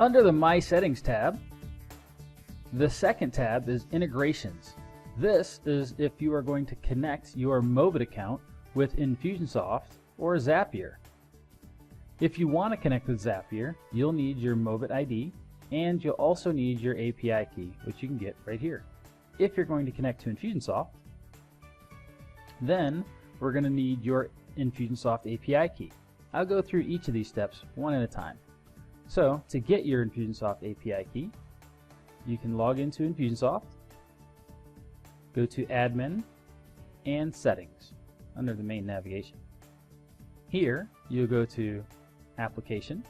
Under the My Settings tab, the second tab is Integrations. This is if you are going to connect your MOBIT account with Infusionsoft or Zapier. If you want to connect with Zapier, you'll need your MOBIT ID and you'll also need your API key, which you can get right here. If you're going to connect to Infusionsoft, then we're going to need your Infusionsoft API key. I'll go through each of these steps one at a time. So to get your Infusionsoft API key, you can log into Infusionsoft, go to Admin and Settings under the main navigation. Here you'll go to Application,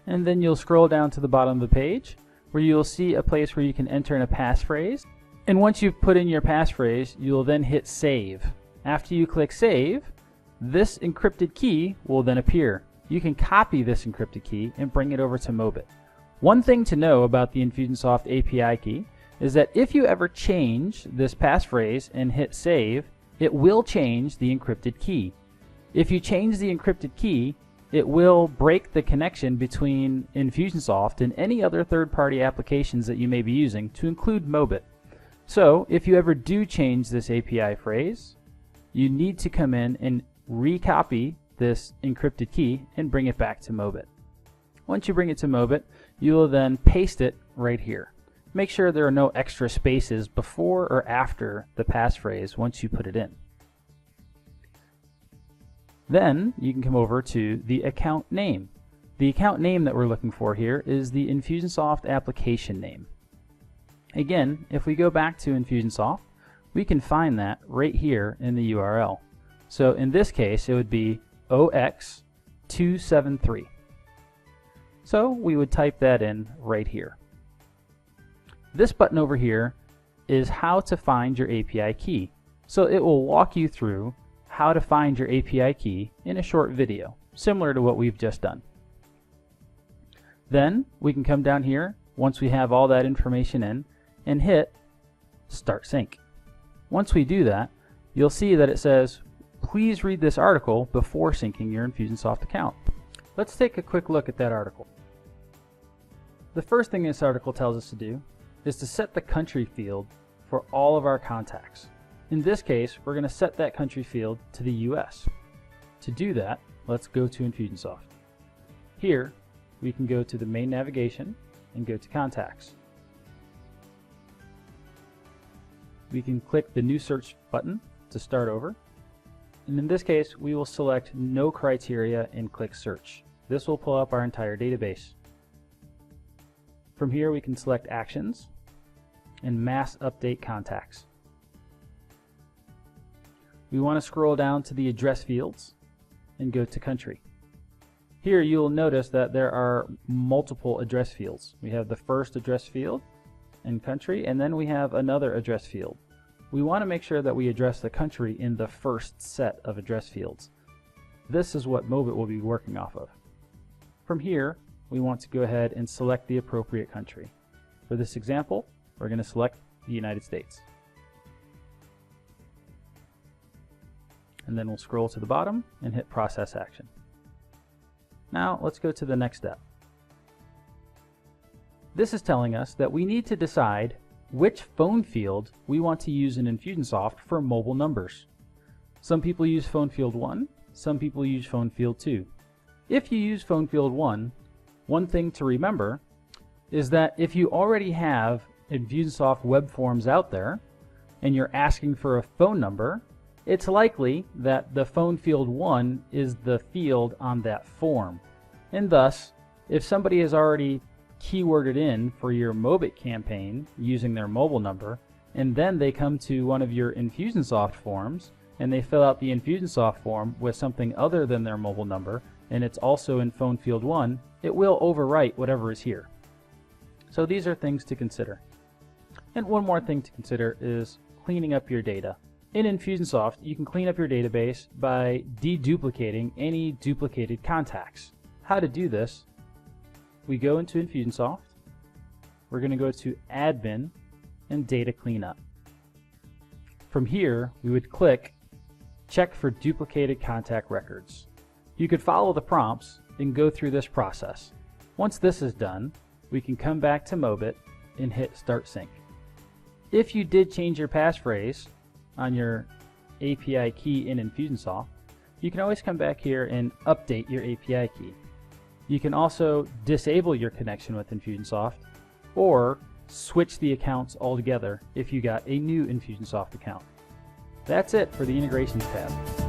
and then you'll scroll down to the bottom of the page where you'll see a place where you can enter in a passphrase. And once you've put in your passphrase, you'll then hit Save. After you click Save, this encrypted key will then appear. You can copy this encrypted key and bring it over to MOBIT. One thing to know about the Infusionsoft API key is that if you ever change this passphrase and hit Save, it will change the encrypted key. If you change the encrypted key, it will break the connection between Infusionsoft and any other third-party applications that you may be using, to include MOBIT. So if you ever do change this API phrase, you need to come in and recopy this encrypted key and bring it back to MOBIT. Once you bring it to MOBIT, you will then paste it right here. Make sure there are no extra spaces before or after the passphrase once you put it in. Then you can come over to the account name. The account name that we're looking for here is the Infusionsoft application name. Again, if we go back to Infusionsoft, we can find that right here in the URL. So in this case, it would be OX273. So we would type that in right here. This button over here is how to find your API key. So it will walk you through how to find your API key in a short video, similar to what we've just done. Then we can come down here once we have all that information in and hit Start Sync. Once we do that, you'll see that it says, please read this article before syncing your Infusionsoft account. Let's take a quick look at that article. The first thing this article tells us to do is to set the country field for all of our contacts. In this case, we're going to set that country field to the US. To do that, let's go to Infusionsoft. Here, we can go to the main navigation and go to Contacts. We can click the New Search button to start over. And in this case, we will select No Criteria and click Search. This will pull up our entire database. From here, we can select Actions and Mass Update Contacts. We want to scroll down to the address fields and go to Country. Here you'll notice that there are multiple address fields. We have the first address field and country, and then we have another address field. We want to make sure that we address the country in the first set of address fields. This is what MOBIT will be working off of. From here, we want to go ahead and select the appropriate country. For this example, we're going to select the United States. And then we'll scroll to the bottom and hit Process Action. Now let's go to the next step. This is telling us that we need to decide which phone field we want to use in Infusionsoft for mobile numbers. Some people use phone field 1, some people use phone field 2. If you use phone field 1, one thing to remember is that if you already have Infusionsoft web forms out there and you're asking for a phone number, it's likely that the phone field 1 is the field on that form. And thus, if somebody has already keyworded in for your MOBIT campaign using their mobile number, and then they come to one of your Infusionsoft forms and they fill out the Infusionsoft form with something other than their mobile number, and it's also in phone field 1, it will overwrite whatever is here. So these are things to consider. And one more thing to consider is cleaning up your data. In Infusionsoft, you can clean up your database by deduplicating any duplicated contacts. How to do this? We go into Infusionsoft, we're going to go to Admin and Data Cleanup. From here, we would click Check for Duplicated Contact Records. You could follow the prompts and go through this process. Once this is done, we can come back to MOBIT and hit Start Sync. If you did change your passphrase on your API key in Infusionsoft, you can always come back here and update your API key. You can also disable your connection with Infusionsoft or switch the accounts altogether if you got a new Infusionsoft account. That's it for the Integrations tab.